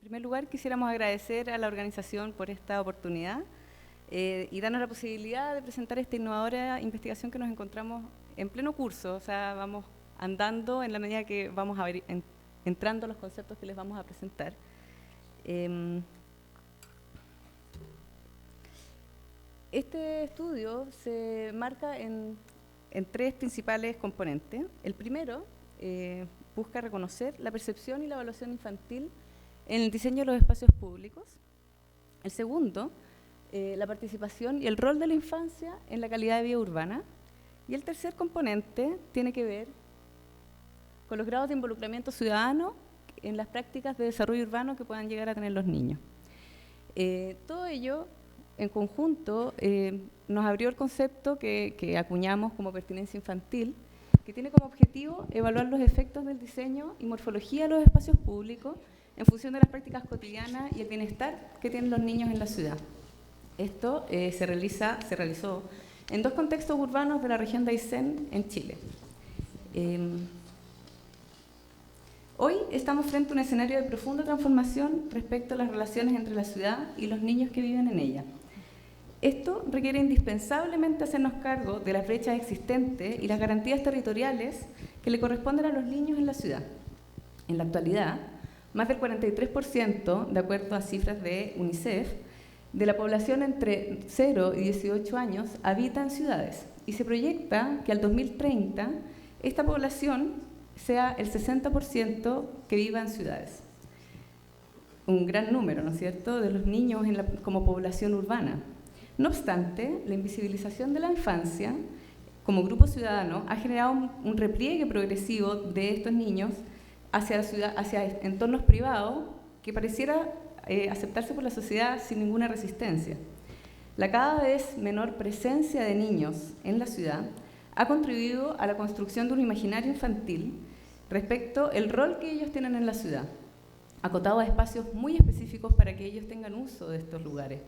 primer lugar, quisiéramos agradecer a la organización por esta oportunidad y darnos la posibilidad de presentar esta innovadora investigación que nos encontramos en pleno curso, o sea, vamos andando en la medida que vamos a ver, entrando a los conceptos que les vamos a presentar. Este estudio se marca en tres principales componentes. El primero busca reconocer la percepción y la evaluación infantil en el diseño de los espacios públicos. El segundo, la participación y el rol de la infancia en la calidad de vida urbana. Y el tercer componente tiene que ver con los grados de involucramiento ciudadano en las prácticas de desarrollo urbano que puedan llegar a tener los niños. Todo ello, en conjunto, nos abrió el concepto que acuñamos como pertinencia infantil, que tiene como objetivo evaluar los efectos del diseño y morfología de los espacios públicos en función de las prácticas cotidianas y el bienestar que tienen los niños en la ciudad. Esto se realizó en dos contextos urbanos de la región de Aysén, en Chile. Hoy estamos frente a un escenario de profunda transformación respecto a las relaciones entre la ciudad y los niños que viven en ella. Esto requiere indispensablemente hacernos cargo de las brechas existentes y las garantías territoriales que le corresponden a los niños en la ciudad. En la actualidad, más del 43%, de acuerdo a cifras de UNICEF, de la población entre 0 y 18 años habita en ciudades y se proyecta que al 2030 esta población sea el 60% que viva en ciudades. Un gran número, ¿no es cierto?, de los niños como población urbana. No obstante, la invisibilización de la infancia como grupo ciudadano ha generado un repliegue progresivo de estos niños hacia la ciudad, hacia entornos privados que pareciera aceptarse por la sociedad sin ninguna resistencia. La cada vez menor presencia de niños en la ciudad ha contribuido a la construcción de un imaginario infantil respecto al rol que ellos tienen en la ciudad, acotado a espacios muy específicos para que ellos tengan uso de estos lugares.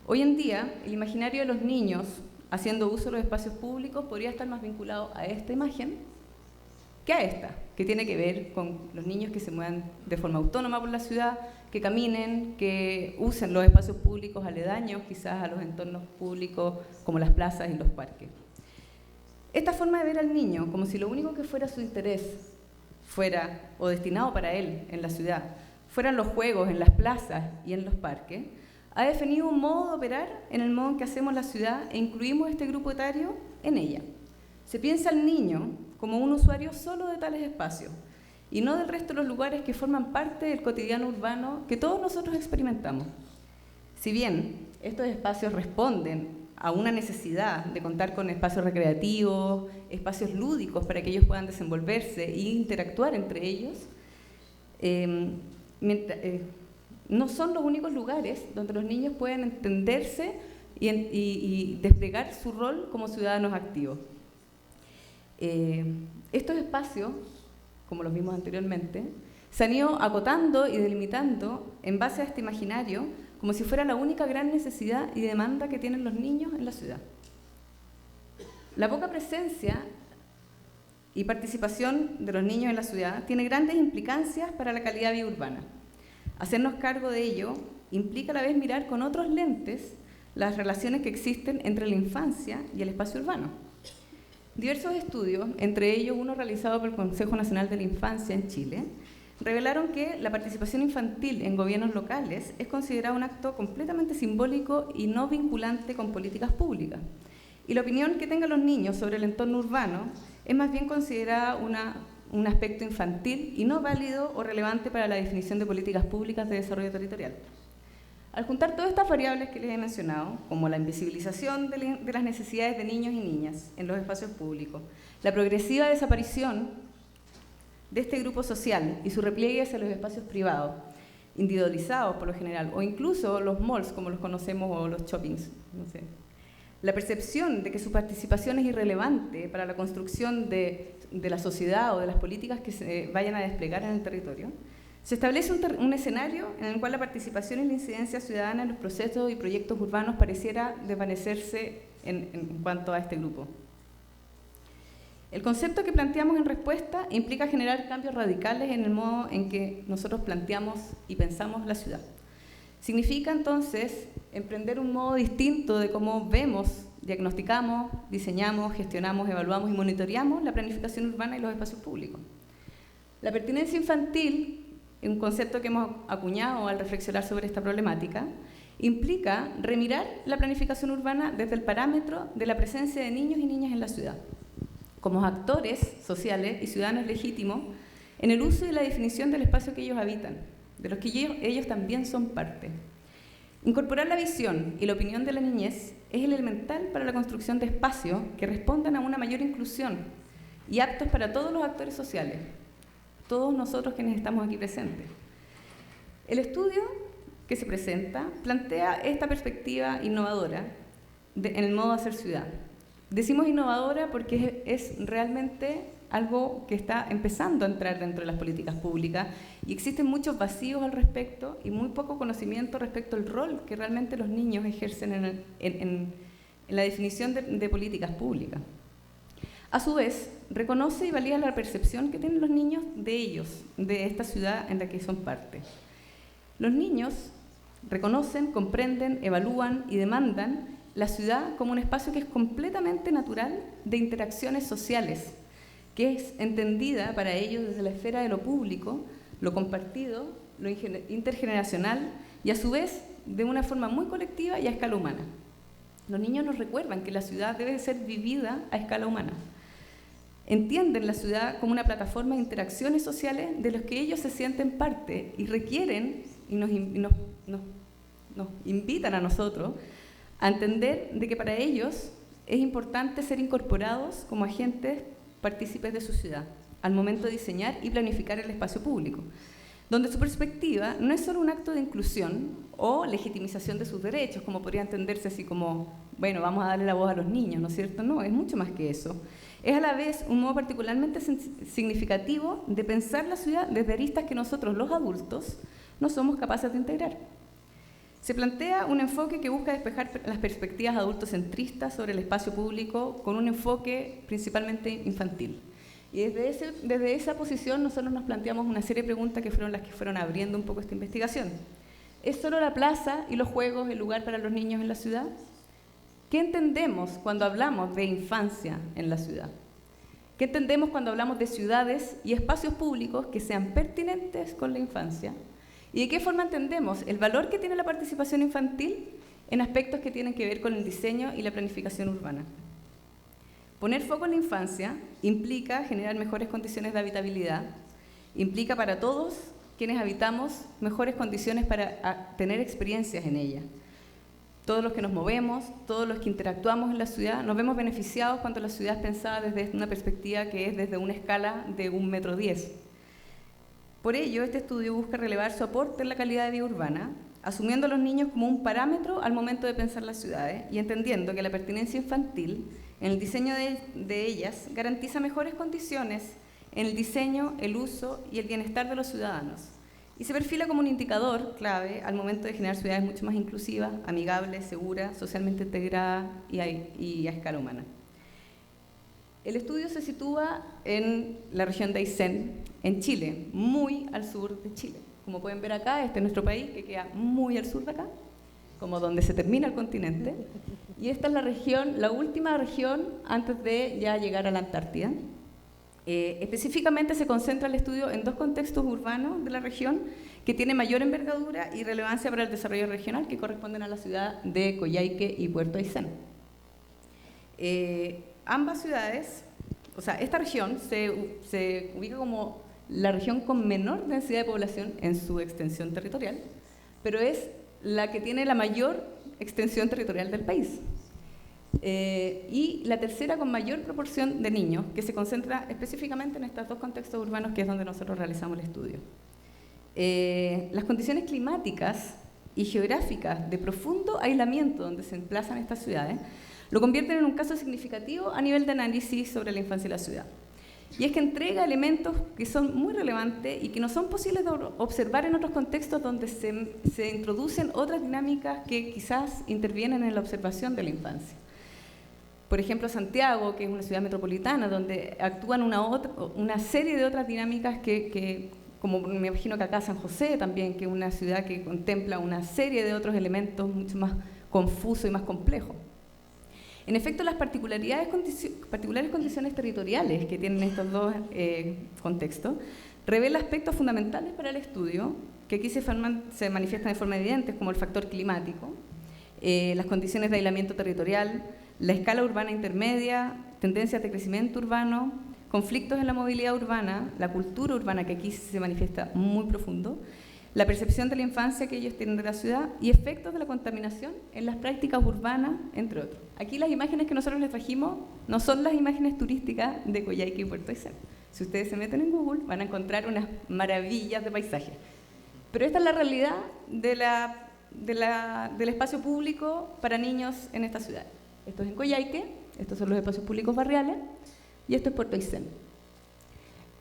Hoy en día, el imaginario de los niños haciendo uso de los espacios públicos podría estar más vinculado a esta imagen que a esta, que tiene que ver con los niños que se muevan de forma autónoma por la ciudad, que caminen, que usen los espacios públicos aledaños, quizás a los entornos públicos como las plazas y los parques. Esta forma de ver al niño como si lo único que fuera su interés fuera, o destinado para él en la ciudad, fueran los juegos en las plazas y en los parques, ha definido un modo de operar en el modo en que hacemos la ciudad e incluimos este grupo etario en ella. Se piensa al niño como un usuario solo de tales espacios y no del resto de los lugares que forman parte del cotidiano urbano que todos nosotros experimentamos. Si bien estos espacios responden a una necesidad de contar con espacios recreativos, espacios lúdicos para que ellos puedan desenvolverse e interactuar entre ellos, no son los únicos lugares donde los niños pueden entenderse y desplegar su rol como ciudadanos activos. Estos espacios, como los vimos anteriormente, se han ido acotando y delimitando en base a este imaginario como si fuera la única gran necesidad y demanda que tienen los niños en la ciudad. La poca presencia y participación de los niños en la ciudad tiene grandes implicancias para la calidad de vida urbana. Hacernos cargo de ello implica a la vez mirar con otros lentes las relaciones que existen entre la infancia y el espacio urbano. Diversos estudios, entre ellos uno realizado por el Consejo Nacional de la Infancia en Chile, revelaron que la participación infantil en gobiernos locales es considerada un acto completamente simbólico y no vinculante con políticas públicas. Y la opinión que tengan los niños sobre el entorno urbano es más bien considerada un aspecto infantil y no válido o relevante para la definición de políticas públicas de desarrollo territorial. Al juntar todas estas variables que les he mencionado, como la invisibilización de las necesidades de niños y niñas en los espacios públicos, la progresiva desaparición de este grupo social y su repliegue hacia los espacios privados, individualizados por lo general, o incluso los malls, como los conocemos, o los shoppings, no sé. La percepción de que su participación es irrelevante para la construcción de la sociedad o de las políticas que se vayan a desplegar en el territorio, se establece un escenario en el cual la participación y la incidencia ciudadana en los procesos y proyectos urbanos pareciera desvanecerse en cuanto a este grupo. El concepto que planteamos en respuesta implica generar cambios radicales en el modo en que nosotros planteamos y pensamos la ciudad. Significa entonces emprender un modo distinto de cómo vemos, diagnosticamos, diseñamos, gestionamos, evaluamos y monitoreamos la planificación urbana y los espacios públicos. La pertinencia infantil, un concepto que hemos acuñado al reflexionar sobre esta problemática, implica remirar la planificación urbana desde el parámetro de la presencia de niños y niñas en la ciudad, como actores sociales y ciudadanos legítimos en el uso y la definición del espacio que ellos habitan, de los que ellos también son parte. Incorporar la visión y la opinión de la niñez es elemental para la construcción de espacios que respondan a una mayor inclusión y aptos para todos los actores sociales, todos nosotros quienes estamos aquí presentes. El estudio que se presenta plantea esta perspectiva innovadora en el modo de hacer ciudad. Decimos innovadora porque es realmente algo que está empezando a entrar dentro de las políticas públicas y existen muchos vacíos al respecto y muy poco conocimiento respecto al rol que realmente los niños ejercen en la definición de políticas públicas. A su vez, reconoce y valida la percepción que tienen los niños de ellos, de esta ciudad en la que son parte. Los niños reconocen, comprenden, evalúan y demandan la ciudad como un espacio que es completamente natural de interacciones sociales, que es entendida para ellos desde la esfera de lo público, lo compartido, lo intergeneracional y a su vez de una forma muy colectiva y a escala humana. Los niños nos recuerdan que la ciudad debe ser vivida a escala humana. Entienden la ciudad como una plataforma de interacciones sociales de las que ellos se sienten parte y requieren y nos invitan a nosotros a entender de que para ellos es importante ser incorporados como agentes partícipes de su ciudad al momento de diseñar y planificar el espacio público, donde su perspectiva no es solo un acto de inclusión o legitimización de sus derechos, como podría entenderse así como, bueno, vamos a darle la voz a los niños, ¿no es cierto? No, es mucho más que eso. Es a la vez un modo particularmente significativo de pensar la ciudad desde aristas que nosotros, los adultos, no somos capaces de integrar. Se plantea un enfoque que busca despejar las perspectivas adultocentristas sobre el espacio público con un enfoque principalmente infantil. Y desde esa posición nosotros nos planteamos una serie de preguntas que fueron las que fueron abriendo un poco esta investigación. ¿Es solo la plaza y los juegos el lugar para los niños en la ciudad? ¿Qué entendemos cuando hablamos de infancia en la ciudad? ¿Qué entendemos cuando hablamos de ciudades y espacios públicos que sean pertinentes con la infancia? ¿Y de qué forma entendemos el valor que tiene la participación infantil en aspectos que tienen que ver con el diseño y la planificación urbana? Poner foco en la infancia implica generar mejores condiciones de habitabilidad, implica para todos quienes habitamos mejores condiciones para tener experiencias en ella. Todos los que nos movemos, todos los que interactuamos en la ciudad, nos vemos beneficiados cuando la ciudad es pensada desde una perspectiva que es desde una escala de 1,10 m. Por ello, este estudio busca relevar su aporte en la calidad de vida urbana, asumiendo a los niños como un parámetro al momento de pensar las ciudades y entendiendo que la pertinencia infantil en el diseño de ellas garantiza mejores condiciones en el diseño, el uso y el bienestar de los ciudadanos y se perfila como un indicador clave al momento de generar ciudades mucho más inclusivas, amigables, seguras, socialmente integradas y a escala humana. El estudio se sitúa en la región de Aysén, en Chile, muy al sur de Chile. Como pueden ver acá, este es nuestro país, que queda muy al sur de acá, como donde se termina el continente. Y esta es la región, la última región antes de ya llegar a la Antártida. Específicamente se concentra el estudio en dos contextos urbanos de la región que tienen mayor envergadura y relevancia para el desarrollo regional, que corresponden a la ciudad de Coyhaique y Puerto Aysén. Ambas ciudades, o sea, esta región se ubica como la región con menor densidad de población en su extensión territorial, pero es la que tiene la mayor extensión territorial del país. Y la tercera con mayor proporción de niños, que se concentra específicamente en estos dos contextos urbanos, que es donde nosotros realizamos el estudio. Las condiciones climáticas y geográficas de profundo aislamiento donde se emplazan estas ciudades lo convierten en un caso significativo a nivel de análisis sobre la infancia y la ciudad. Y es que entrega elementos que son muy relevantes y que no son posibles de observar en otros contextos donde se introducen otras dinámicas que quizás intervienen en la observación de la infancia. Por ejemplo, Santiago, que es una ciudad metropolitana, donde actúan una serie de otras dinámicas como me imagino que acá San José también, que es una ciudad que contempla una serie de otros elementos mucho más confusos y más complejos. En efecto, las particulares condiciones territoriales que tienen estos dos contextos revela aspectos fundamentales para el estudio, que aquí se manifiestan de forma evidente, como el factor climático, las condiciones de aislamiento territorial, la escala urbana intermedia, tendencias de crecimiento urbano, conflictos en la movilidad urbana, la cultura urbana, que aquí se manifiesta muy profundo, la percepción de la infancia que ellos tienen de la ciudad y efectos de la contaminación en las prácticas urbanas, entre otros. Aquí las imágenes que nosotros les trajimos no son las imágenes turísticas de Coyhaique y Puerto Aysén. Si ustedes se meten en Google van a encontrar unas maravillas de paisaje. Pero esta es la realidad del espacio público para niños en esta ciudad. Esto es en Coyhaique, estos son los espacios públicos barriales, y esto es Puerto Aysén.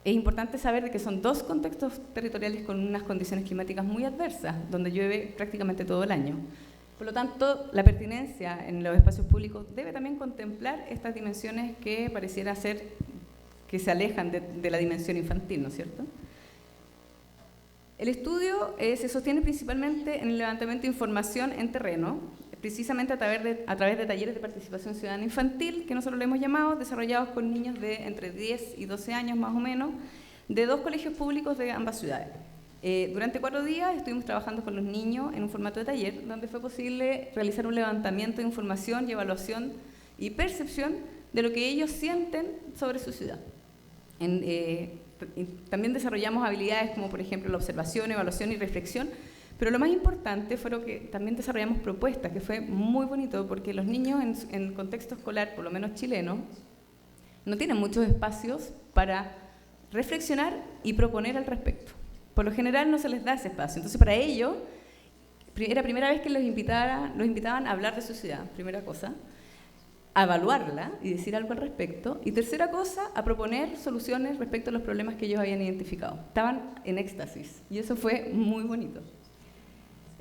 Es importante saber de que son dos contextos territoriales con unas condiciones climáticas muy adversas, donde llueve prácticamente todo el año. Por lo tanto, la pertinencia en los espacios públicos debe también contemplar estas dimensiones que pareciera ser que se alejan de la dimensión infantil, ¿no es cierto? El estudio se sostiene principalmente en el levantamiento de información en terreno, precisamente a través de talleres de participación ciudadana infantil, que nosotros le hemos llamado, desarrollados con niños de entre 10 y 12 años más o menos, de 2 colegios públicos de ambas ciudades. Durante 4 días estuvimos trabajando con los niños en un formato de taller, donde fue posible realizar un levantamiento de información y evaluación y percepción de lo que ellos sienten sobre su ciudad. También desarrollamos habilidades como, por ejemplo, la observación, evaluación y reflexión, pero lo más importante fue que también desarrollamos propuestas, que fue muy bonito, porque los niños en contexto escolar, por lo menos chileno, no tienen muchos espacios para reflexionar y proponer al respecto. Por lo general no se les da ese espacio. Entonces, para ellos, era primera vez que los invitaban a hablar de su ciudad, primera cosa, a evaluarla y decir algo al respecto, y tercera cosa, a proponer soluciones respecto a los problemas que ellos habían identificado. Estaban en éxtasis, y eso fue muy bonito.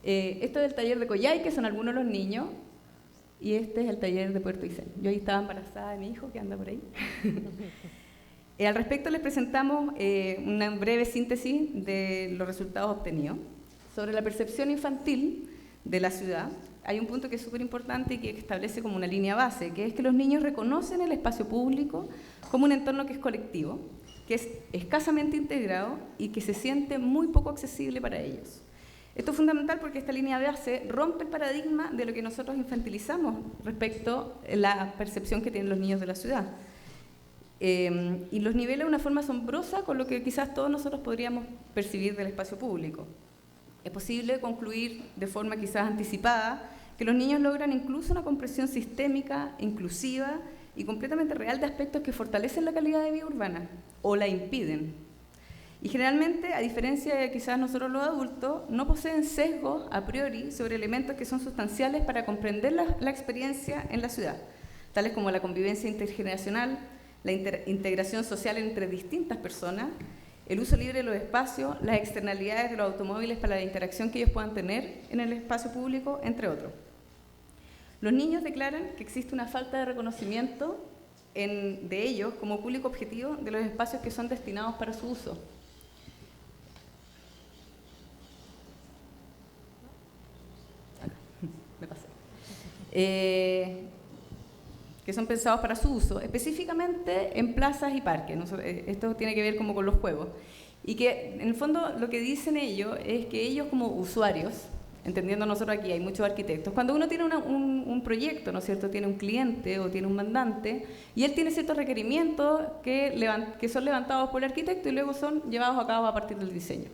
Esto es el taller de Coyhaique, son algunos de los niños, y este es el taller de Puerto Aysén. Yo ahí estaba embarazada de mi hijo, que anda por ahí. Al respecto les presentamos una breve síntesis de los resultados obtenidos. Sobre la percepción infantil de la ciudad, hay un punto que es súper importante y que establece como una línea base, que es que los niños reconocen el espacio público como un entorno que es colectivo, que es escasamente integrado y que se siente muy poco accesible para ellos. Esto es fundamental porque esta línea base rompe el paradigma de lo que nosotros infantilizamos respecto a la percepción que tienen los niños de la ciudad. Y los nivela de una forma asombrosa con lo que quizás todos nosotros podríamos percibir del espacio público. Es posible concluir de forma quizás anticipada que los niños logran incluso una comprensión sistémica, inclusiva y completamente real de aspectos que fortalecen la calidad de vida urbana o la impiden. Y generalmente, a diferencia de quizás nosotros los adultos, no poseen sesgos a priori sobre elementos que son sustanciales para comprender la experiencia en la ciudad, tales como la convivencia intergeneracional, la integración social entre distintas personas, el uso libre de los espacios, las externalidades de los automóviles para la interacción que ellos puedan tener en el espacio público, entre otros. Los niños declaran que existe una falta de reconocimiento de ellos como público objetivo de los espacios que son destinados para su uso. Me pasé. Que son pensados para su uso, específicamente en plazas y parques. Esto tiene que ver como con los juegos. Y que en el fondo lo que dicen ellos es que ellos como usuarios, entendiendo nosotros aquí, hay muchos arquitectos, cuando uno tiene un proyecto, ¿no es cierto?, tiene un cliente o tiene un mandante, y él tiene ciertos requerimientos que son levantados por el arquitecto y luego son llevados a cabo a partir del diseño.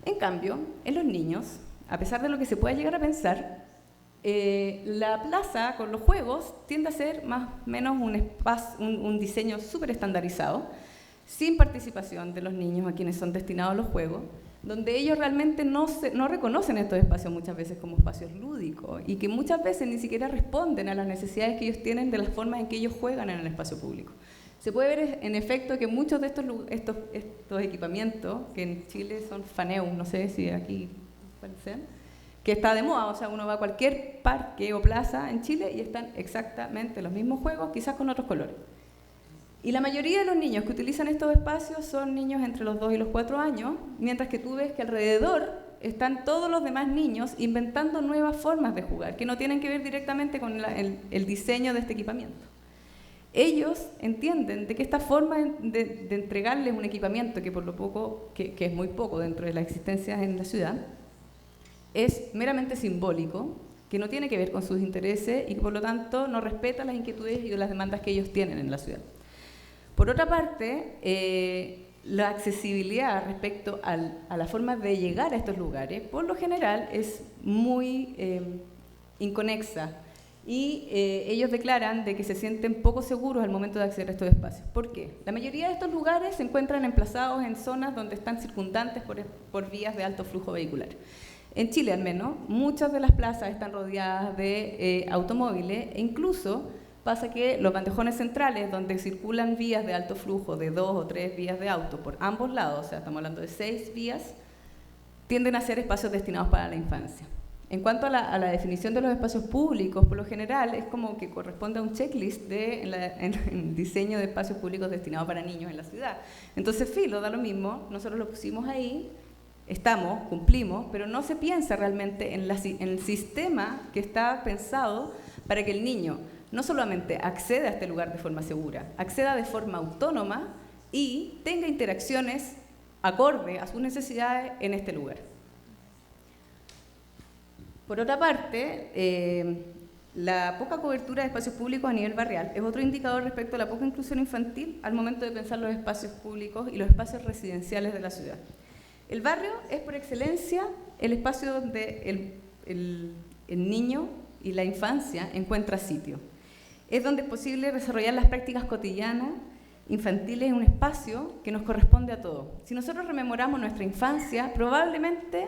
En cambio, en los niños, a pesar de lo que se pueda llegar a pensar, la plaza con los juegos tiende a ser más o menos un diseño súper estandarizado, sin participación de los niños a quienes son destinados los juegos, donde ellos realmente no reconocen estos espacios muchas veces como espacios lúdicos y que muchas veces ni siquiera responden a las necesidades que ellos tienen de las formas en que ellos juegan en el espacio público. Se puede ver en efecto que muchos de estos equipamientos, que en Chile son FANEU, no sé si aquí parecen, que está de moda, o sea, uno va a cualquier parque o plaza en Chile y están exactamente los mismos juegos, quizás con otros colores. Y la mayoría de los niños que utilizan estos espacios son niños entre los 2 y los 4 años, mientras que tú ves que alrededor están todos los demás niños inventando nuevas formas de jugar, que no tienen que ver directamente con el diseño de este equipamiento. Ellos entienden de que esta forma de entregarles un equipamiento que por lo poco, que es muy poco dentro de la existencia en la ciudad, es meramente simbólico, que no tiene que ver con sus intereses y que por lo tanto no respeta las inquietudes y las demandas que ellos tienen en la ciudad. Por otra parte, la accesibilidad respecto a la forma de llegar a estos lugares, por lo general, es muy inconexa y ellos declaran de que se sienten poco seguros al momento de acceder a estos espacios. ¿Por qué? La mayoría de estos lugares se encuentran emplazados en zonas donde están circundantes por vías de alto flujo vehicular. En Chile, al menos, muchas de las plazas están rodeadas de automóviles e incluso pasa que los bandejones centrales, donde circulan vías de alto flujo de 2 o 3 vías de auto por ambos lados, o sea, estamos hablando de 6 vías, tienden a ser espacios destinados para la infancia. En cuanto a la definición de los espacios públicos, por lo general es como que corresponde a un checklist en diseño de espacios públicos destinados para niños en la ciudad. Entonces, filo, da lo mismo, nosotros lo pusimos ahí, estamos, cumplimos, pero no se piensa realmente en el sistema que está pensado para que el niño no solamente acceda a este lugar de forma segura, acceda de forma autónoma y tenga interacciones acorde a sus necesidades en este lugar. Por otra parte, la poca cobertura de espacios públicos a nivel barrial es otro indicador respecto a la poca inclusión infantil al momento de pensar los espacios públicos y los espacios residenciales de la ciudad. El barrio es por excelencia el espacio donde el niño y la infancia encuentra sitio. Es donde es posible desarrollar las prácticas cotidianas, infantiles, en un espacio que nos corresponde a todos. Si nosotros rememoramos nuestra infancia, probablemente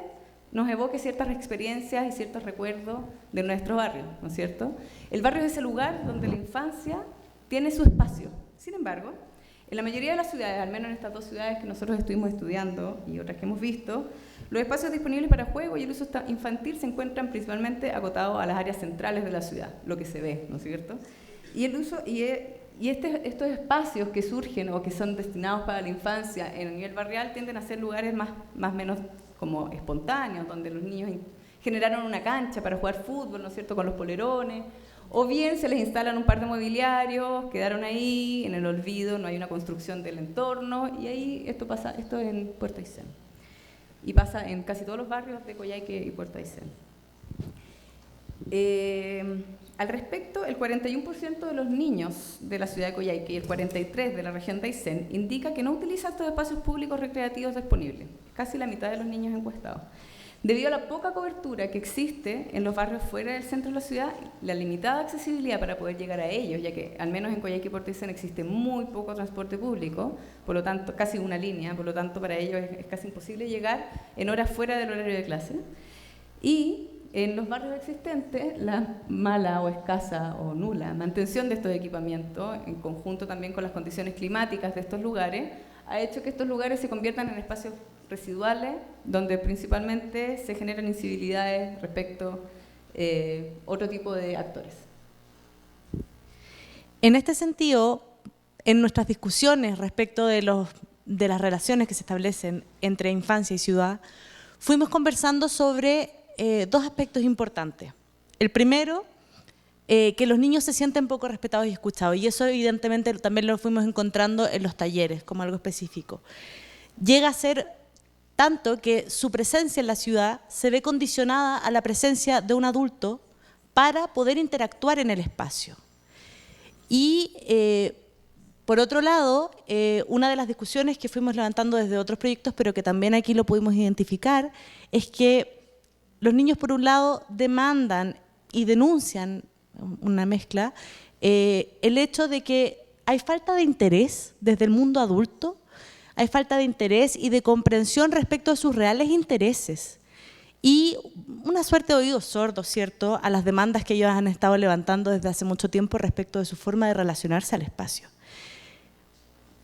nos evoque ciertas experiencias y ciertos recuerdos de nuestro barrio, ¿no es cierto? El barrio es ese lugar donde la infancia tiene su espacio. Sin embargo, en la mayoría de las ciudades, al menos en estas 2 ciudades que nosotros estuvimos estudiando y otras que hemos visto, los espacios disponibles para juego y el uso infantil se encuentran principalmente acotados a las áreas centrales de la ciudad, lo que se ve, ¿no es cierto? Y estos espacios que surgen o que son destinados para la infancia en el nivel barrial tienden a ser lugares más o menos como espontáneos, donde los niños generaron una cancha para jugar fútbol, ¿no es cierto?, con los polerones, o bien se les instalan un par de mobiliarios, quedaron ahí en el olvido, no hay una construcción del entorno, y ahí esto en Puerto Aysén. Y pasa en casi todos los barrios de Coyhaique y Puerto Aysén. Al respecto, el 41% de los niños de la ciudad de Coyhaique y el 43% de la región de Aysén indica que no utiliza estos espacios públicos recreativos disponibles, casi la mitad de los niños encuestados. Debido a la poca cobertura que existe en los barrios fuera del centro de la ciudad, la limitada accesibilidad para poder llegar a ellos, ya que al menos en Coyhaique y Puerto Aysén existe muy poco transporte público, por lo tanto, casi una línea, por lo tanto para ellos es casi imposible llegar en horas fuera del horario de clase. Y en los barrios existentes, la mala o escasa o nula mantención de estos equipamientos, en conjunto también con las condiciones climáticas de estos lugares, ha hecho que estos lugares se conviertan en espacios residuales, donde principalmente se generan incivilidades respecto a otro tipo de actores. En este sentido, en nuestras discusiones respecto de las relaciones que se establecen entre infancia y ciudad, fuimos conversando sobre 2 aspectos importantes. El primero, que los niños se sienten poco respetados y escuchados, y eso evidentemente también lo fuimos encontrando en los talleres como algo específico. Llega a ser tanto que su presencia en la ciudad se ve condicionada a la presencia de un adulto para poder interactuar en el espacio. Y por otro lado, una de las discusiones que fuimos levantando desde otros proyectos, pero que también aquí lo pudimos identificar, es que los niños, por un lado, demandan y denuncian, una mezcla, el hecho de que hay falta de interés desde el mundo adulto, hay falta de interés y de comprensión respecto a sus reales intereses y una suerte de oídos sordos, ¿cierto?, a las demandas que ellos han estado levantando desde hace mucho tiempo respecto de su forma de relacionarse al espacio.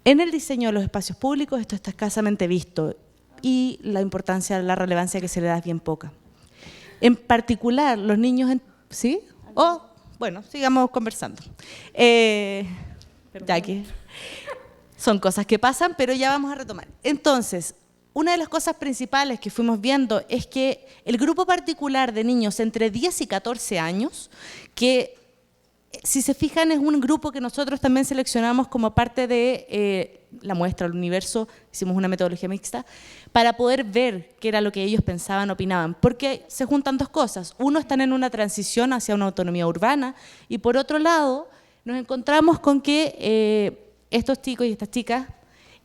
En el diseño de los espacios públicos esto está escasamente visto y la importancia, la relevancia que se le da es bien poca. En particular, los niños, ¿sí? Bueno, sigamos conversando. Ya que son cosas que pasan, pero ya vamos a retomar. Entonces, una de las cosas principales que fuimos viendo es que el grupo particular de niños entre 10 y 14 años, que si se fijan es un grupo que nosotros también seleccionamos como parte de la muestra, el universo, hicimos una metodología mixta, para poder ver qué era lo que ellos pensaban, opinaban, porque se juntan dos cosas. Uno, están en una transición hacia una autonomía urbana, y por otro lado, nos encontramos con que estos chicos y estas chicas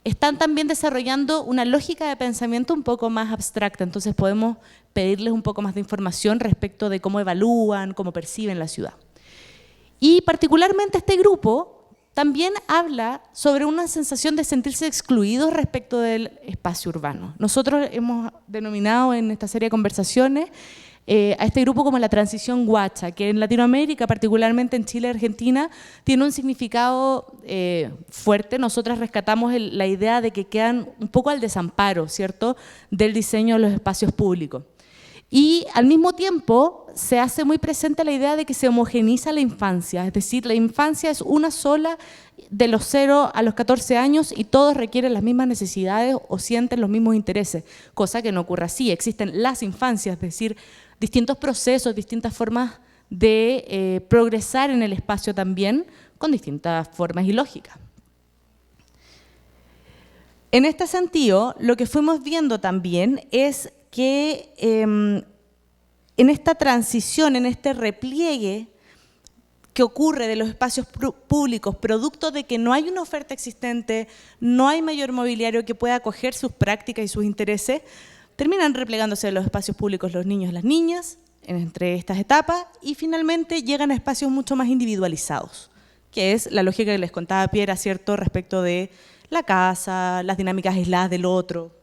están también desarrollando una lógica de pensamiento un poco más abstracta, entonces podemos pedirles un poco más de información respecto de cómo evalúan, cómo perciben la ciudad. Y particularmente este grupo también habla sobre una sensación de sentirse excluidos respecto del espacio urbano. Nosotros hemos denominado en esta serie de conversaciones a este grupo como la transición guacha, que en Latinoamérica, particularmente en Chile y Argentina, tiene un significado fuerte. Nosotras rescatamos la idea de que quedan un poco al desamparo, ¿cierto?, del diseño de los espacios públicos. Y al mismo tiempo se hace muy presente la idea de que se homogeniza la infancia, es decir, la infancia es una sola de los 0 a los 14 años y todos requieren las mismas necesidades o sienten los mismos intereses, cosa que no ocurre así. Existen las infancias, es decir, distintos procesos, distintas formas de progresar en el espacio también, con distintas formas y lógicas. En este sentido, lo que fuimos viendo también es que en esta transición, en este repliegue que ocurre de los espacios públicos, producto de que no hay una oferta existente, no hay mayor mobiliario que pueda acoger sus prácticas y sus intereses, terminan replegándose de los espacios públicos los niños y las niñas, entre estas etapas, y finalmente llegan a espacios mucho más individualizados, que es la lógica que les contaba Piera, ¿cierto?, respecto de la casa, las dinámicas aisladas del otro.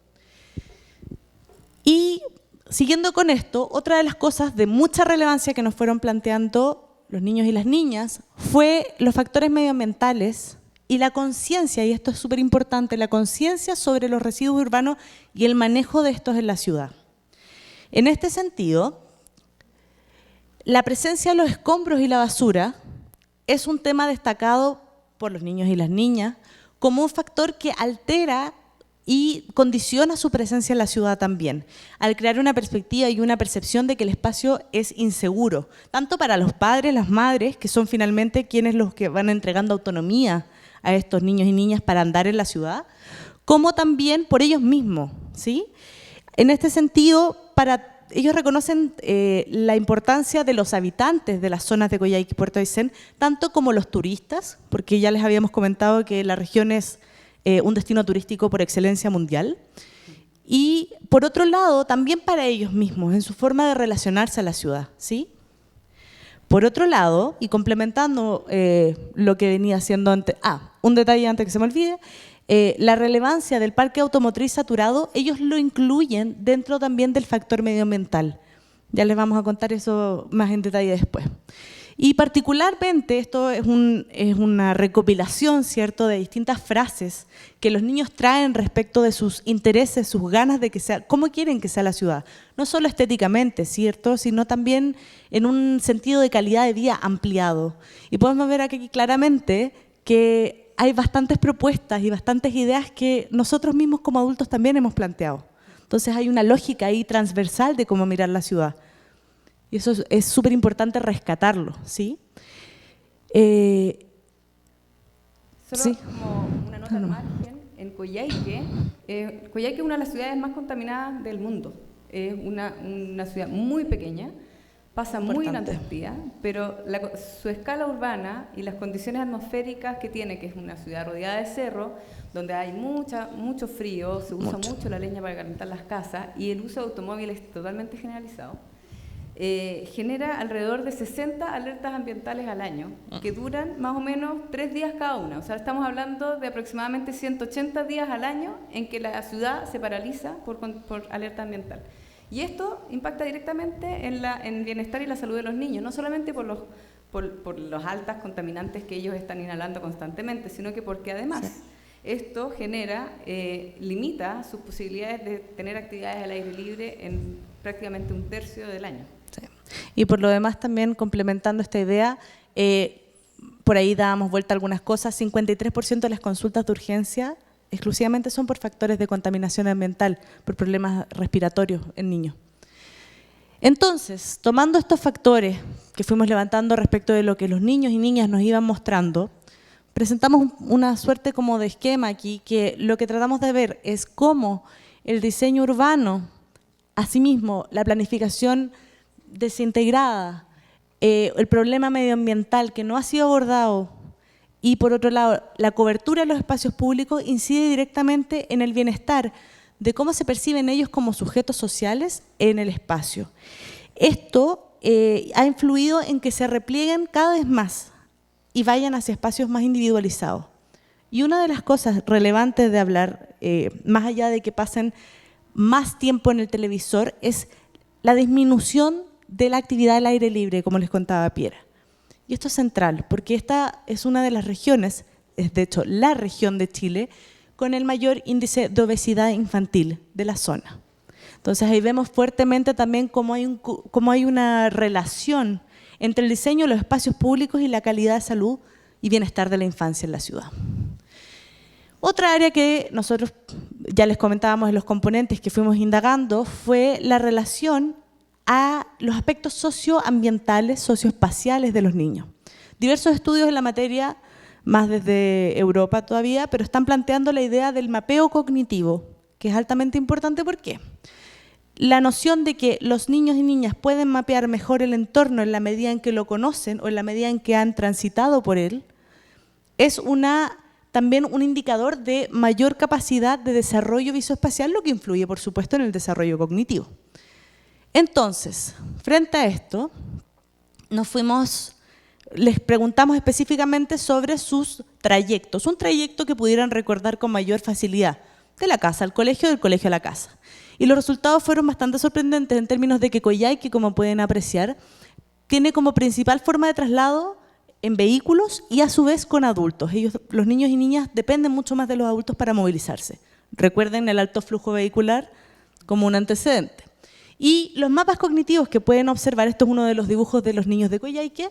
Y siguiendo con esto, otra de las cosas de mucha relevancia que nos fueron planteando los niños y las niñas fue los factores medioambientales y la conciencia, y esto es súper importante, la conciencia sobre los residuos urbanos y el manejo de estos en la ciudad. En este sentido, la presencia de los escombros y la basura es un tema destacado por los niños y las niñas como un factor que altera y condiciona su presencia en la ciudad también, al crear una perspectiva y una percepción de que el espacio es inseguro, tanto para los padres, las madres, que son finalmente quienes los que van entregando autonomía a estos niños y niñas para andar en la ciudad, como también por ellos mismos, ¿sí? En este sentido, ellos reconocen la importancia de los habitantes de las zonas de Coyhaique y Puerto Aysén, tanto como los turistas, porque ya les habíamos comentado que la región es un destino turístico por excelencia mundial. Y por otro lado, también para ellos mismos, en su forma de relacionarse a la ciudad, ¿sí? Por otro lado, y complementando lo que venía haciendo antes, un detalle antes que se me olvide, la relevancia del parque automotriz saturado, ellos lo incluyen dentro también del factor medioambiental. Ya les vamos a contar eso más en detalle después. Y particularmente esto es una recopilación, ¿cierto?, de distintas frases que los niños traen respecto de sus intereses, sus ganas de que sea, cómo quieren que sea la ciudad. No solo estéticamente, ¿cierto?, sino también en un sentido de calidad de vida ampliado. Y podemos ver aquí claramente que hay bastantes propuestas y bastantes ideas que nosotros mismos como adultos también hemos planteado. Entonces hay una lógica ahí transversal de cómo mirar la ciudad. Y eso es súper importante rescatarlo, ¿sí? Solo como una nota al margen, en Coyhaique, Coyhaique es una de las ciudades más contaminadas del mundo. Es una ciudad muy pequeña, pasa muy inadvertida, pero su escala urbana y las condiciones atmosféricas que tiene, que es una ciudad rodeada de cerro, donde hay mucho frío, se usa mucho la leña para calentar las casas y el uso de automóviles es totalmente generalizado. Genera alrededor de 60 alertas ambientales al año, que duran más o menos 3 días cada una. O sea, estamos hablando de aproximadamente 180 días al año en que la ciudad se paraliza por alerta ambiental. Y esto impacta directamente en el bienestar y la salud de los niños, no solamente por los altas contaminantes que ellos están inhalando constantemente, sino que porque además esto limita sus posibilidades de tener actividades al aire libre en prácticamente un tercio del año. Y por lo demás también complementando esta idea, por ahí dábamos vuelta a algunas cosas, 53% de las consultas de urgencia exclusivamente son por factores de contaminación ambiental, por problemas respiratorios en niños. Entonces, tomando estos factores que fuimos levantando respecto de lo que los niños y niñas nos iban mostrando, presentamos una suerte como de esquema aquí, que lo que tratamos de ver es cómo el diseño urbano, asimismo la planificación desintegrada, el problema medioambiental que no ha sido abordado y por otro lado la cobertura de los espacios públicos incide directamente en el bienestar de cómo se perciben ellos como sujetos sociales en el espacio. Esto ha influido en que se replieguen cada vez más y vayan hacia espacios más individualizados. Y una de las cosas relevantes de hablar, más allá de que pasen más tiempo en el televisor, es la disminución de la actividad al aire libre, como les contaba Piera. Y esto es central, porque esta es una de las regiones, es de hecho la región de Chile, con el mayor índice de obesidad infantil de la zona. Entonces ahí vemos fuertemente también cómo hay una relación entre el diseño de los espacios públicos y la calidad de salud y bienestar de la infancia en la ciudad. Otra área que nosotros ya les comentábamos en los componentes que fuimos indagando fue la relación a los aspectos socioambientales, socioespaciales de los niños. Diversos estudios en la materia, más desde Europa todavía, pero están planteando la idea del mapeo cognitivo, que es altamente importante. ¿Por qué? La noción de que los niños y niñas pueden mapear mejor el entorno en la medida en que lo conocen o en la medida en que han transitado por él, es también un indicador de mayor capacidad de desarrollo visoespacial, lo que influye, por supuesto, en el desarrollo cognitivo. Entonces, frente a esto, les preguntamos específicamente sobre sus trayectos, un trayecto que pudieran recordar con mayor facilidad, de la casa al colegio, del colegio a la casa. Y los resultados fueron bastante sorprendentes en términos de que Coyhaique, como pueden apreciar, tiene como principal forma de traslado en vehículos y a su vez con adultos. Los niños y niñas dependen mucho más de los adultos para movilizarse. Recuerden el alto flujo vehicular como un antecedente. Y los mapas cognitivos que pueden observar, esto es uno de los dibujos de los niños de Coyhaique,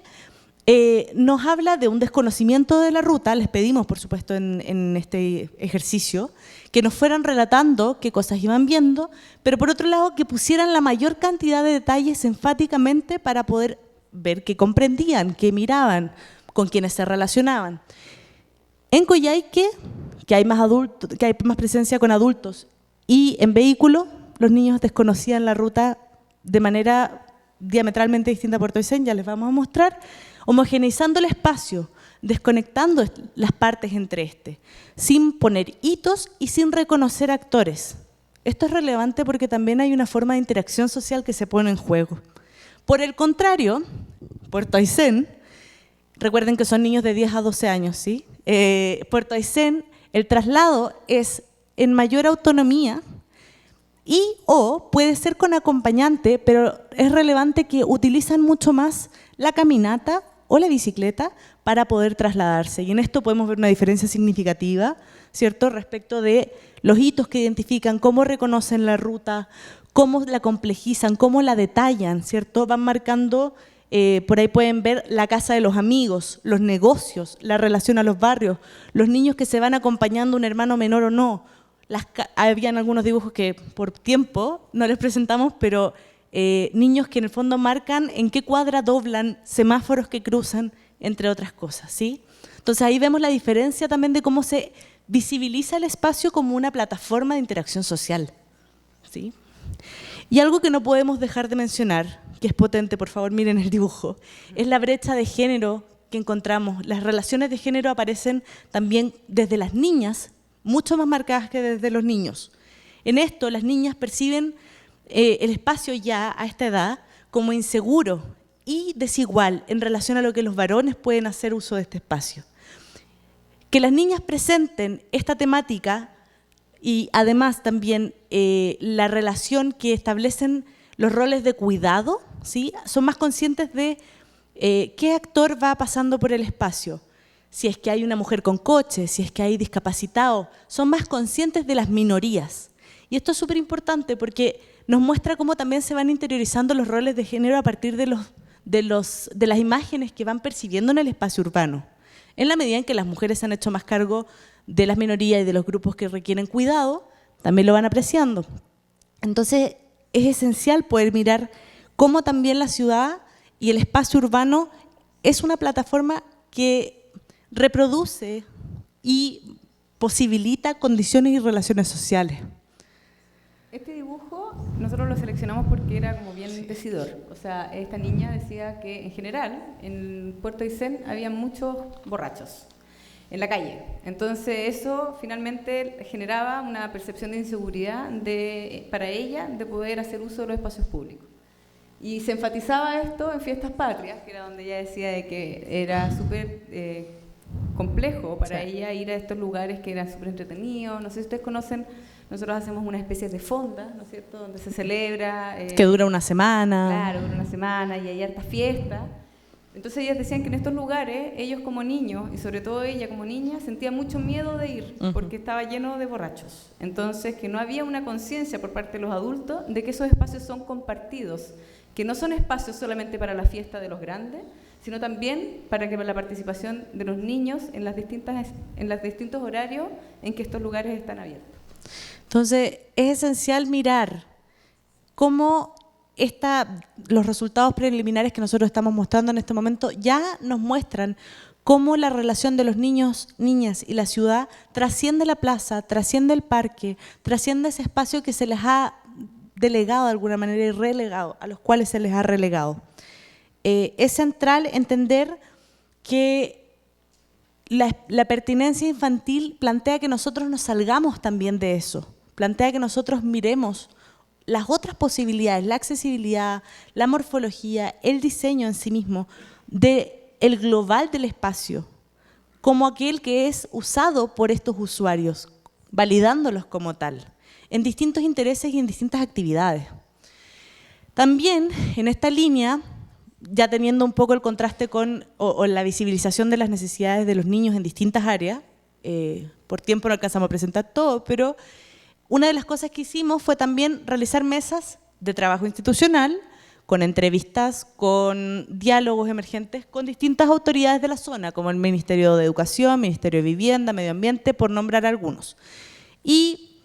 nos habla de un desconocimiento de la ruta. Les pedimos, por supuesto, en este ejercicio, que nos fueran relatando qué cosas iban viendo, pero por otro lado que pusieran la mayor cantidad de detalles enfáticamente para poder ver qué comprendían, qué miraban, con quiénes se relacionaban. En Coyhaique, que hay más presencia con adultos y en vehículo, los niños desconocían la ruta de manera diametralmente distinta a Puerto Aysén, ya les vamos a mostrar, homogeneizando el espacio, desconectando las partes entre sin poner hitos y sin reconocer actores. Esto es relevante porque también hay una forma de interacción social que se pone en juego. Por el contrario, Puerto Aysén, recuerden que son niños de 10 a 12 años, ¿sí? Puerto Aysén, el traslado es en mayor autonomía o puede ser con acompañante, pero es relevante que utilizan mucho más la caminata o la bicicleta para poder trasladarse. Y en esto podemos ver una diferencia significativa, ¿cierto?, respecto de los hitos que identifican, cómo reconocen la ruta, cómo la complejizan, cómo la detallan, ¿cierto? Van marcando, por ahí pueden ver la casa de los amigos, los negocios, la relación a los barrios, los niños que se van acompañando un hermano menor o no. Habían algunos dibujos que por tiempo no les presentamos, pero niños que en el fondo marcan en qué cuadra doblan, semáforos que cruzan, entre otras cosas, ¿sí? Entonces ahí vemos la diferencia también de cómo se visibiliza el espacio como una plataforma de interacción social, ¿sí? Y algo que no podemos dejar de mencionar, que es potente, por favor miren el dibujo, es la brecha de género que encontramos. Las relaciones de género aparecen también desde las niñas, mucho más marcadas que desde los niños. En esto las niñas perciben el espacio ya a esta edad como inseguro y desigual en relación a lo que los varones pueden hacer uso de este espacio. Que las niñas presenten esta temática y además también la relación que establecen los roles de cuidado, ¿sí? Son más conscientes de qué actor va pasando por el espacio. Si es que hay una mujer con coche, si es que hay discapacitados, son más conscientes de las minorías. Y esto es súper importante porque nos muestra cómo también se van interiorizando los roles de género a partir de las imágenes que van percibiendo en el espacio urbano. En la medida en que las mujeres se han hecho más cargo de las minorías y de los grupos que requieren cuidado, también lo van apreciando. Entonces, es esencial poder mirar cómo también la ciudad y el espacio urbano es una plataforma que reproduce y posibilita condiciones y relaciones sociales. Este dibujo nosotros lo seleccionamos porque era como bien decidor. O sea, esta niña decía que en general en Puerto Aysén había muchos borrachos en la calle. Entonces eso finalmente generaba una percepción de inseguridad para ella de poder hacer uso de los espacios públicos. Y se enfatizaba esto en fiestas patrias, que era donde ella decía de que era súper complejo para ella ir a estos lugares que eran súper entretenidos. No sé si ustedes conocen, nosotros hacemos una especie de fonda, ¿no es cierto?, donde se celebra. Que dura una semana. Claro, dura una semana y hay hartas fiestas. Entonces ellas decían que en estos lugares, ellos como niños, y sobre todo ella como niña, sentía mucho miedo de ir, porque estaba lleno de borrachos. Entonces que no había una conciencia por parte de los adultos de que esos espacios son compartidos, que no son espacios solamente para la fiesta de los grandes, sino también para la participación de los niños en los distintos horarios en que estos lugares están abiertos. Entonces, es esencial mirar cómo los resultados preliminares que nosotros estamos mostrando en este momento ya nos muestran cómo la relación de los niños, niñas y la ciudad trasciende la plaza, trasciende el parque, trasciende ese espacio que se les ha delegado de alguna manera y relegado, a los cuales se les ha relegado. Es central entender que la pertinencia infantil plantea que nosotros nos salgamos también de eso, plantea que nosotros miremos las otras posibilidades, la accesibilidad, la morfología, el diseño en sí mismo, el global del espacio, como aquel que es usado por estos usuarios, validándolos como tal, en distintos intereses y en distintas actividades. También en esta línea, ya teniendo un poco el contraste con o la visibilización de las necesidades de los niños en distintas áreas, por tiempo no alcanzamos a presentar todo, pero una de las cosas que hicimos fue también realizar mesas de trabajo institucional, con entrevistas, con diálogos emergentes, con distintas autoridades de la zona, como el Ministerio de Educación, Ministerio de Vivienda, Medio Ambiente, por nombrar algunos. Y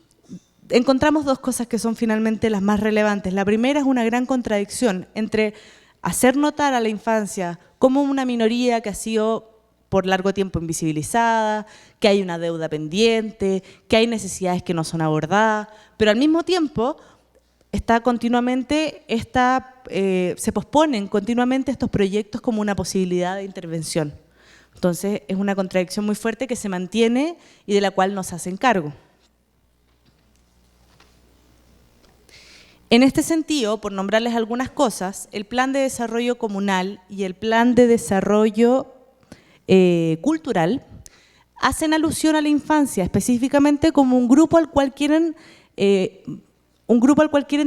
encontramos dos cosas que son finalmente las más relevantes. La primera es una gran contradicción entre hacer notar a la infancia como una minoría que ha sido por largo tiempo invisibilizada, que hay una deuda pendiente, que hay necesidades que no son abordadas, pero al mismo tiempo se posponen continuamente estos proyectos como una posibilidad de intervención. Entonces es una contradicción muy fuerte que se mantiene y de la cual nos hacen cargo. En este sentido, por nombrarles algunas cosas, el Plan de Desarrollo Comunal y el Plan de Desarrollo Cultural hacen alusión a la infancia, específicamente como un grupo al cual quieren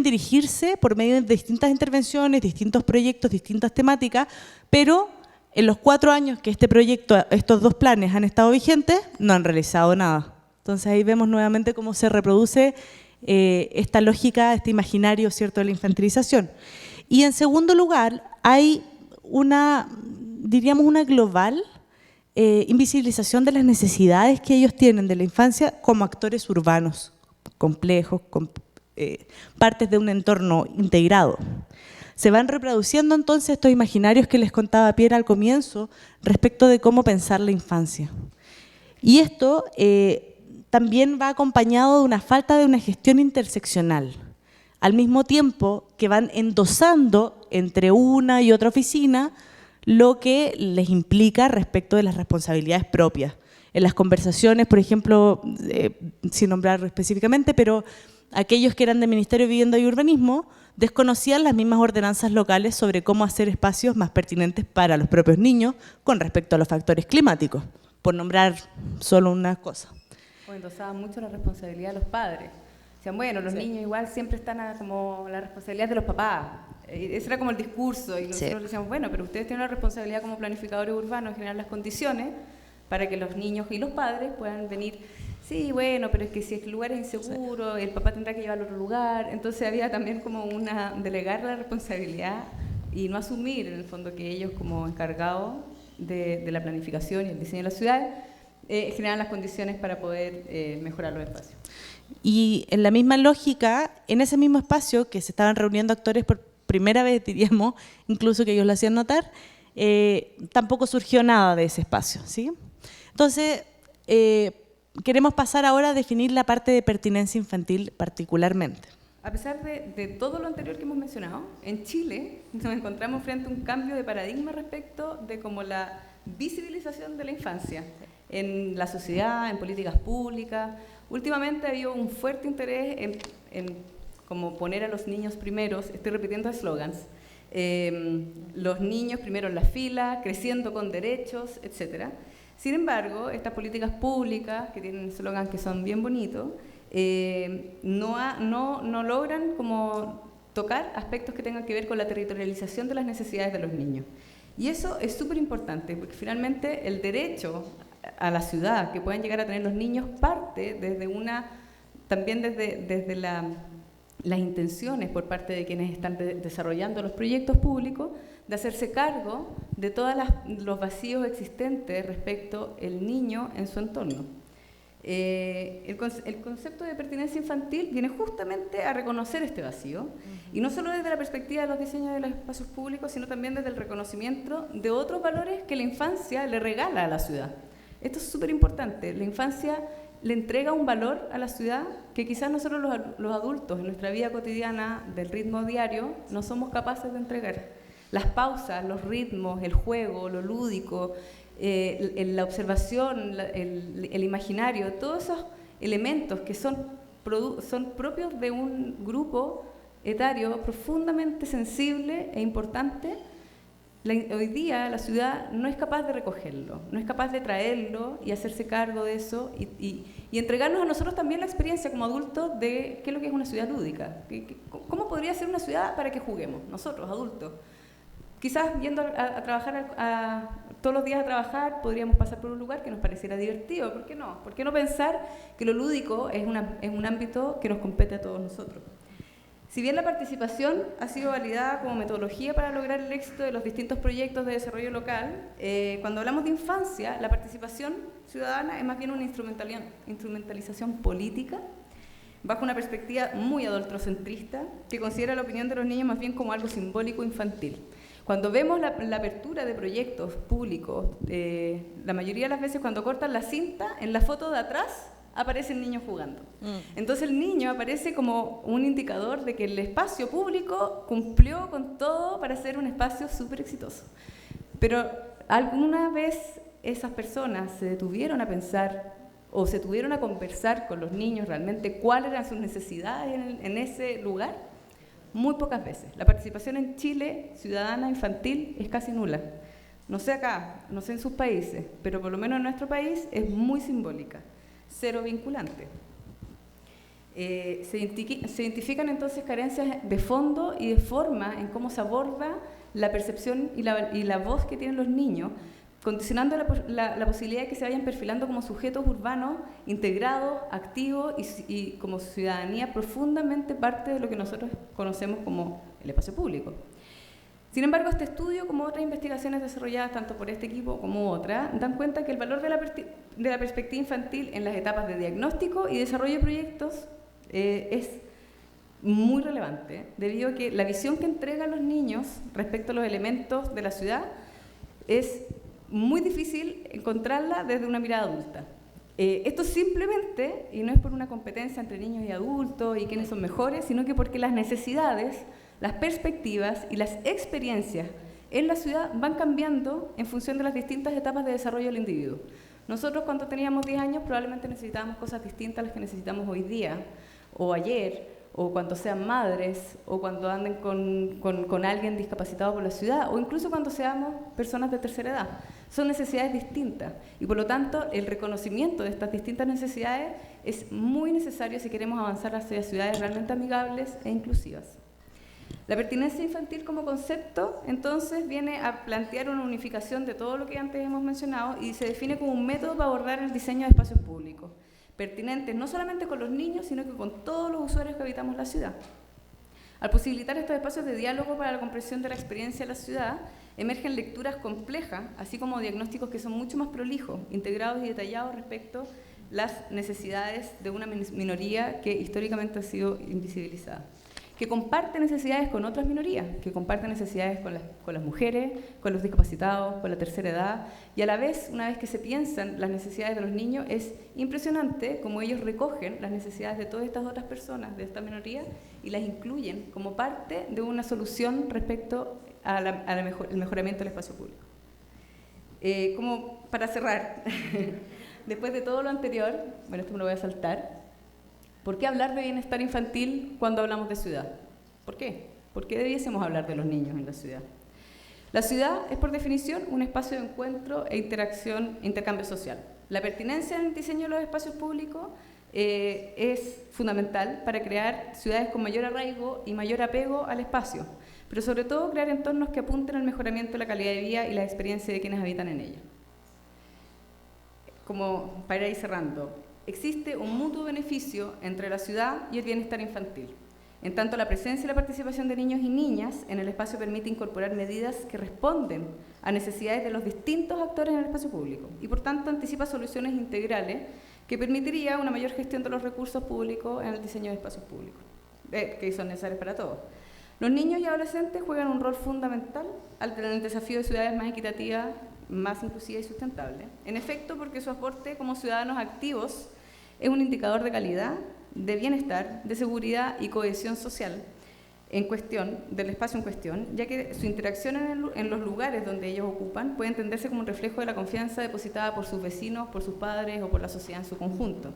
dirigirse por medio de distintas intervenciones, distintos proyectos, distintas temáticas, pero en los 4 años que estos dos planes han estado vigentes, no han realizado nada. Entonces ahí vemos nuevamente cómo se reproduce esta lógica, este imaginario, ¿cierto?, de la infantilización. Y en segundo lugar, hay diríamos una global invisibilización de las necesidades que ellos tienen de la infancia como actores urbanos, complejos, partes de un entorno integrado. Se van reproduciendo entonces estos imaginarios que les contaba Pierre al comienzo respecto de cómo pensar la infancia. Y esto también va acompañado de una falta de una gestión interseccional, al mismo tiempo que van endosando entre una y otra oficina lo que les implica respecto de las responsabilidades propias. En las conversaciones, por ejemplo, sin nombrar específicamente, pero aquellos que eran del Ministerio de Vivienda y Urbanismo desconocían las mismas ordenanzas locales sobre cómo hacer espacios más pertinentes para los propios niños con respecto a los factores climáticos, por nombrar solo una cosa. O endosaban mucho la responsabilidad de los padres. Decían, bueno, los niños igual siempre están como la responsabilidad de los papás. Ese era como el discurso y nosotros decíamos, bueno, pero ustedes tienen la responsabilidad como planificadores urbanos de generar las condiciones para que los niños y los padres puedan venir sí, bueno, pero es que si el lugar es inseguro, el papá tendrá que llevarlo a otro lugar. Entonces había también como delegar la responsabilidad y no asumir, en el fondo, que ellos como encargados de la planificación y el diseño de la ciudad generan las condiciones para poder mejorar los espacios. Y en la misma lógica, en ese mismo espacio que se estaban reuniendo actores por primera vez, diríamos, incluso que ellos lo hacían notar, tampoco surgió nada de ese espacio, ¿sí? Entonces, queremos pasar ahora a definir la parte de pertinencia infantil particularmente. A pesar de todo lo anterior que hemos mencionado, en Chile nos encontramos frente a un cambio de paradigma respecto de como la visibilización de la infancia en la sociedad, en políticas públicas. Últimamente ha habido un fuerte interés en como poner a los niños primeros, estoy repitiendo eslogans, los niños primero en la fila, creciendo con derechos, etcétera. Sin embargo, estas políticas públicas, que tienen eslogans que son bien bonitos, no logran como tocar aspectos que tengan que ver con la territorialización de las necesidades de los niños. Y eso es súper importante, porque finalmente el derecho a la ciudad que puedan llegar a tener los niños parte también desde las intenciones por parte de quienes están desarrollando los proyectos públicos de hacerse cargo de todos los vacíos existentes respecto al niño en su entorno. El concepto de pertinencia infantil viene justamente a reconocer este vacío, y no solo desde la perspectiva de los diseños de los espacios públicos, sino también desde el reconocimiento de otros valores que la infancia le regala a la ciudad. Esto es súper importante. La infancia le entrega un valor a la ciudad que quizás nosotros los adultos en nuestra vida cotidiana del ritmo diario no somos capaces de entregar. Las pausas, los ritmos, el juego, lo lúdico, la observación, el imaginario, todos esos elementos que son propios de un grupo etario profundamente sensible e importante, hoy día la ciudad no es capaz de recogerlo, no es capaz de traerlo y hacerse cargo de eso y entregarnos a nosotros también la experiencia como adultos de qué es lo que es una ciudad lúdica. ¿Cómo podría ser una ciudad para que juguemos, nosotros, adultos? Quizás yendo a trabajar todos los días a trabajar, podríamos pasar por un lugar que nos pareciera divertido. ¿Por qué no? ¿Por qué no pensar que lo lúdico es un ámbito que nos compete a todos nosotros? Si bien la participación ha sido validada como metodología para lograr el éxito de los distintos proyectos de desarrollo local, cuando hablamos de infancia, la participación ciudadana es más bien una instrumentalización política bajo una perspectiva muy adultocentrista que considera la opinión de los niños más bien como algo simbólico infantil. Cuando vemos la apertura de proyectos públicos, la mayoría de las veces cuando cortan la cinta, en la foto de atrás aparece el niño jugando. Entonces el niño aparece como un indicador de que el espacio público cumplió con todo para ser un espacio súper exitoso. Pero ¿alguna vez esas personas se detuvieron a pensar o se tuvieron a conversar con los niños realmente cuáles eran sus necesidades en ese lugar? Muy pocas veces. La participación en Chile ciudadana infantil es casi nula. No sé acá, no sé en sus países, pero por lo menos en nuestro país es muy simbólica, cero vinculante. Se identifican entonces carencias de fondo y de forma en cómo se aborda la percepción y la voz que tienen los niños, condicionando la posibilidad de que se vayan perfilando como sujetos urbanos integrados, activos y como ciudadanía profundamente parte de lo que nosotros conocemos como el espacio público. Sin embargo, este estudio, como otras investigaciones desarrolladas tanto por este equipo como otras, dan cuenta que el valor de la perspectiva infantil en las etapas de diagnóstico y desarrollo de proyectos es muy relevante, debido a que la visión que entregan los niños respecto a los elementos de la ciudad es muy difícil encontrarla desde una mirada adulta. Esto simplemente, y no es por una competencia entre niños y adultos y quiénes son mejores, sino que porque las necesidades, las perspectivas y las experiencias en la ciudad van cambiando en función de las distintas etapas de desarrollo del individuo. Nosotros cuando teníamos 10 años probablemente necesitábamos cosas distintas a las que necesitamos hoy día, o ayer, o cuando sean madres, o cuando anden con alguien discapacitado por la ciudad, o incluso cuando seamos personas de tercera edad. Son necesidades distintas, y por lo tanto el reconocimiento de estas distintas necesidades es muy necesario si queremos avanzar hacia ciudades realmente amigables e inclusivas. La pertinencia infantil como concepto, entonces, viene a plantear una unificación de todo lo que antes hemos mencionado y se define como un método para abordar el diseño de espacios públicos. pertinentes no solamente con los niños, sino que con todos los usuarios que habitamos la ciudad. Al posibilitar estos espacios de diálogo para la comprensión de la experiencia de la ciudad, emergen lecturas complejas, así como diagnósticos que son mucho más prolijos, integrados y detallados respecto a las necesidades de una minoría que históricamente ha sido invisibilizada, que comparte necesidades con otras minorías, que comparte necesidades con las mujeres, con los discapacitados, con la tercera edad, y a la vez, una vez que se piensan las necesidades de los niños, es impresionante cómo ellos recogen las necesidades de todas estas otras personas, de esta minoría, y las incluyen como parte de una solución respecto al mejoramiento del espacio público. Como para cerrar, después de todo lo anterior, bueno, esto me lo voy a saltar, ¿por qué hablar de bienestar infantil cuando hablamos de ciudad? ¿Por qué? ¿Por qué debiésemos hablar de los niños en la ciudad? La ciudad es, por definición, un espacio de encuentro e intercambio social. La pertinencia en el diseño de los espacios públicos es fundamental para crear ciudades con mayor arraigo y mayor apego al espacio, pero sobre todo crear entornos que apunten al mejoramiento de la calidad de vida y la experiencia de quienes habitan en ella. Como para ir cerrando, existe un mutuo beneficio entre la ciudad y el bienestar infantil. En tanto, la presencia y la participación de niños y niñas en el espacio permite incorporar medidas que responden a necesidades de los distintos actores en el espacio público y, por tanto, anticipa soluciones integrales que permitiría una mayor gestión de los recursos públicos en el diseño de espacios públicos, que son necesarios para todos. Los niños y adolescentes juegan un rol fundamental en el desafío de ciudades más equitativas, más inclusivas y sustentables. En efecto, porque su aporte como ciudadanos activos es un indicador de calidad, de bienestar, de seguridad y cohesión social en cuestión, del espacio en cuestión, ya que su interacción en los lugares donde ellos ocupan puede entenderse como un reflejo de la confianza depositada por sus vecinos, por sus padres o por la sociedad en su conjunto.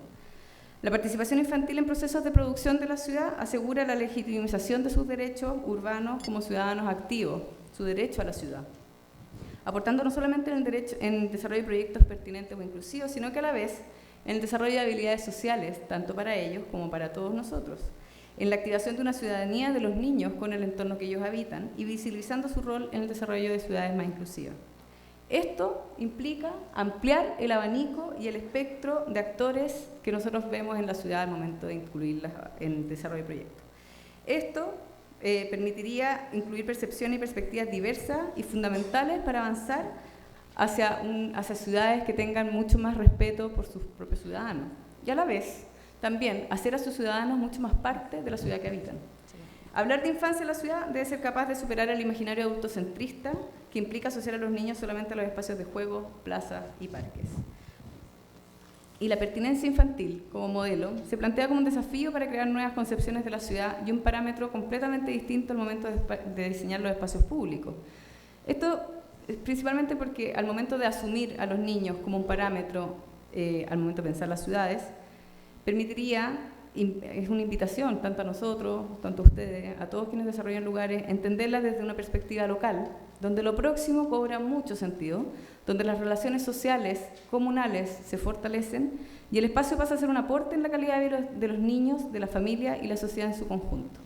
La participación infantil en procesos de producción de la ciudad asegura la legitimización de sus derechos urbanos como ciudadanos activos, su derecho a la ciudad, aportando no solamente en el desarrollo de proyectos pertinentes o inclusivos, sino que a la vez en el desarrollo de habilidades sociales, tanto para ellos como para todos nosotros, en la activación de una ciudadanía de los niños con el entorno que ellos habitan y visibilizando su rol en el desarrollo de ciudades más inclusivas. Esto implica ampliar el abanico y el espectro de actores que nosotros vemos en la ciudad al momento de incluirlas en el desarrollo de proyectos. Esto permitiría incluir percepciones y perspectivas diversas y fundamentales para avanzar hacia ciudades que tengan mucho más respeto por sus propios ciudadanos y a la vez también hacer a sus ciudadanos mucho más parte de la ciudad que habitan. Sí. Hablar de infancia en la ciudad debe ser capaz de superar el imaginario adultocentrista que implica asociar a los niños solamente a los espacios de juego, plazas y parques. Y la pertinencia infantil como modelo se plantea como un desafío para crear nuevas concepciones de la ciudad y un parámetro completamente distinto al momento de diseñar los espacios públicos. Esto principalmente porque al momento de asumir a los niños como un parámetro, al momento de pensar las ciudades, permitiría, es una invitación tanto a nosotros, tanto a ustedes, a todos quienes desarrollan lugares, entenderlas desde una perspectiva local, donde lo próximo cobra mucho sentido, donde las relaciones sociales, comunales, se fortalecen y el espacio pasa a ser un aporte en la calidad de los niños, de la familia y la sociedad en su conjunto.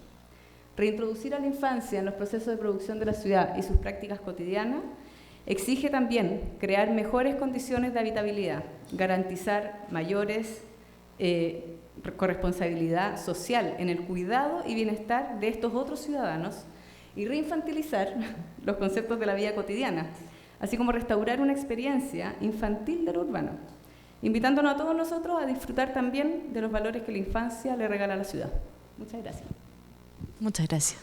Reintroducir a la infancia en los procesos de producción de la ciudad y sus prácticas cotidianas exige también crear mejores condiciones de habitabilidad, garantizar mayores corresponsabilidad social en el cuidado y bienestar de estos otros ciudadanos y reinfantilizar los conceptos de la vida cotidiana, así como restaurar una experiencia infantil de lo urbano, invitándonos a todos nosotros a disfrutar también de los valores que la infancia le regala a la ciudad. Muchas gracias. Muchas gracias.